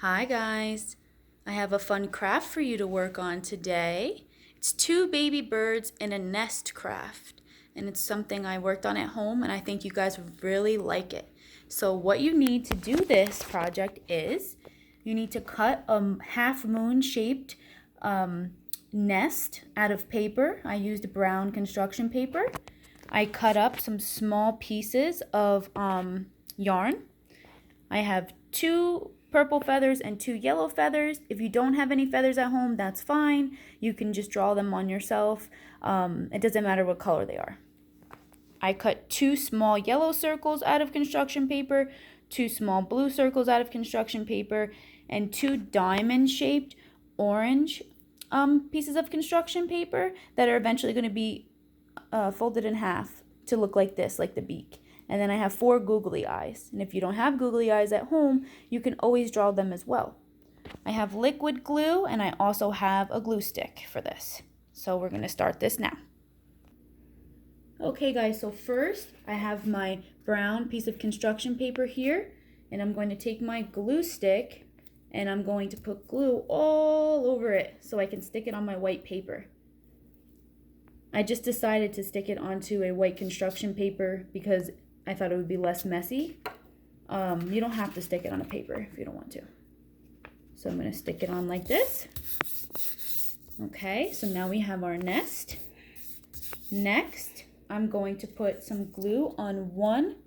Hi guys, I have a fun craft for you to work on today. It's two baby birds in a nest craft, and it's something I worked on at home and I think you guys would really like it. So what you need to do this project is you need to cut a half moon shaped nest out of paper. I used brown construction paper. I cut up some small pieces of yarn. I have two purple feathers and two yellow feathers. If you don't have any feathers at home, that's fine. You can just draw them on yourself. It doesn't matter what color they are. I cut two small yellow circles out of construction paper, two small blue circles out of construction paper, and two diamond shaped orange pieces of construction paper that are eventually going to be folded in half to look like this, like the beak. And then I have four googly eyes. And if you don't have googly eyes at home, you can always draw them as well. I have liquid glue and I also have a glue stick for this. So we're going to start this now. Okay guys, so first I have my brown piece of construction paper here, and I'm going to take my glue stick and I'm going to put glue all over it so I can stick it on my white paper. I just decided to stick it onto a white construction paper because I thought it would be less messy. You don't have to stick it on a paper if you don't want to. So I'm going to stick it on like this. Okay, so now we have our nest. Next, I'm going to put some glue on one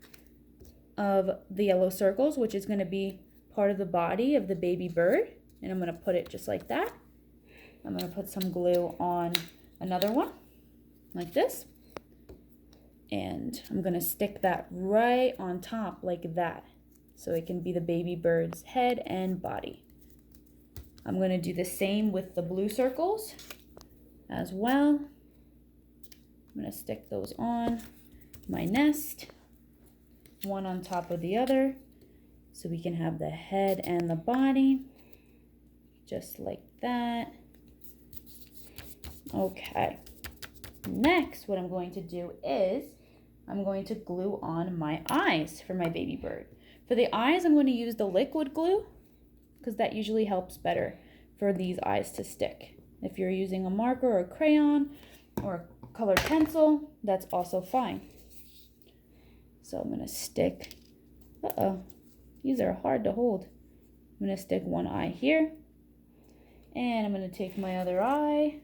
of the yellow circles, which is going to be part of the body of the baby bird. And I'm going to put it just like that. I'm going to put some glue on another one, like this. And I'm going to stick that right on top like that, so it can be the baby bird's head and body. I'm going to do the same with the blue circles as well. I'm going to stick those on my nest, one on top of the other, so we can have the head and the body, just like that. Okay. Next, what I'm going to do is I'm going to glue on my eyes for my baby bird. For the eyes, I'm going to use the liquid glue because that usually helps better for these eyes to stick. If you're using a marker or a crayon or a colored pencil, that's also fine. So I'm going to stick, these are hard to hold. I'm going to stick one eye here, and I'm going to take my other eye,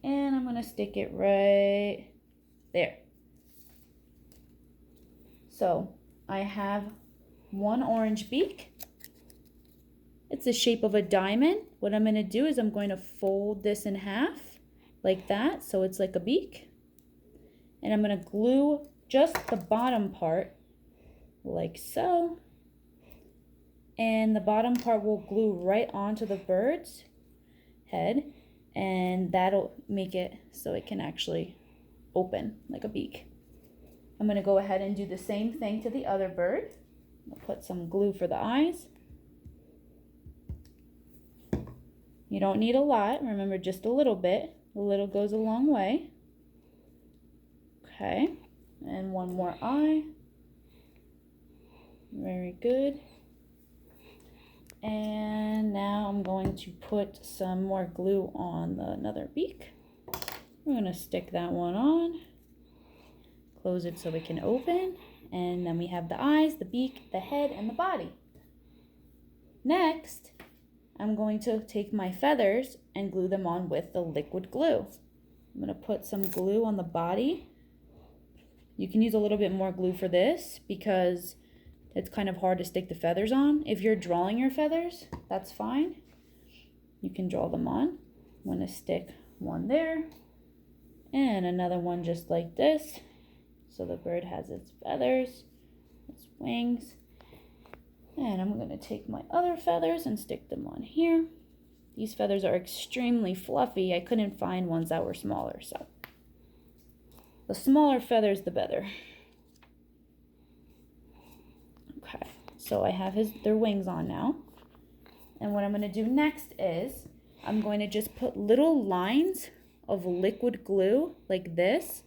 and I'm going to stick it right there. So I have one orange beak. It's the shape of a diamond. What I'm going to do is I'm going to fold this in half like that, so it's like a beak. And I'm going to glue just the bottom part like so. And the bottom part will glue right onto the bird's head, and that'll make it so it can actually open like a beak. I'm going to go ahead and do the same thing to the other bird. I'll put some glue for the eyes. You don't need a lot. Remember, just a little bit. A little goes a long way. Okay. And one more eye. Very good. And now I'm going to put some more glue on another beak. I'm going to stick that one on. Close it so it can open, and then we have the eyes, the beak, the head, and the body. Next, I'm going to take my feathers and glue them on with the liquid glue. I'm going to put some glue on the body. You can use a little bit more glue for this because it's kind of hard to stick the feathers on. If you're drawing your feathers, that's fine. You can draw them on. I'm going to stick one there and another one just like this. So the bird has its feathers, its wings. And I'm going to take my other feathers and stick them on here. These feathers are extremely fluffy. I couldn't find ones that were smaller, so the smaller feathers, the better. Okay, so I have their wings on now. And what I'm going to do next is I'm going to just put little lines of liquid glue like this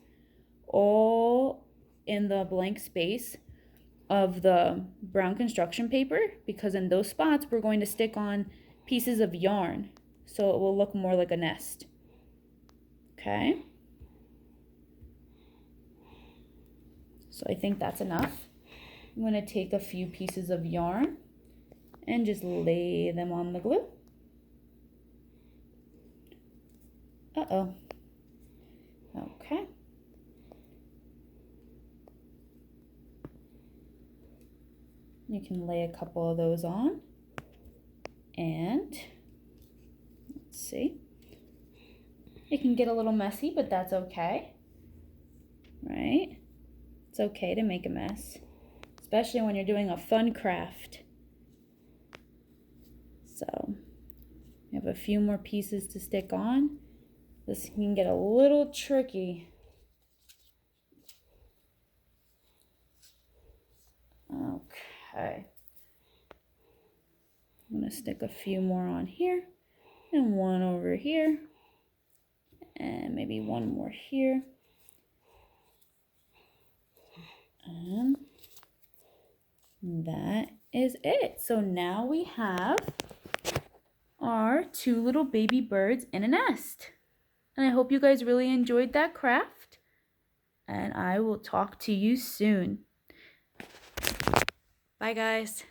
all in the blank space of the brown construction paper, because in those spots we're going to stick on pieces of yarn so it will look more like a nest. Okay, so I think that's enough. I'm going to take a few pieces of yarn and just lay them on the glue. Uh-oh. Okay. You can lay a couple of those on. And let's see. It can get a little messy, but that's okay. Right? It's okay to make a mess, especially when you're doing a fun craft. So, I have a few more pieces to stick on. This can get a little tricky. Okay. I'm going to stick a few more on here and one over here and maybe one more here. And that is it. So now we have our two little baby birds in a nest. And I hope you guys really enjoyed that craft. And I will talk to you soon. Bye, guys.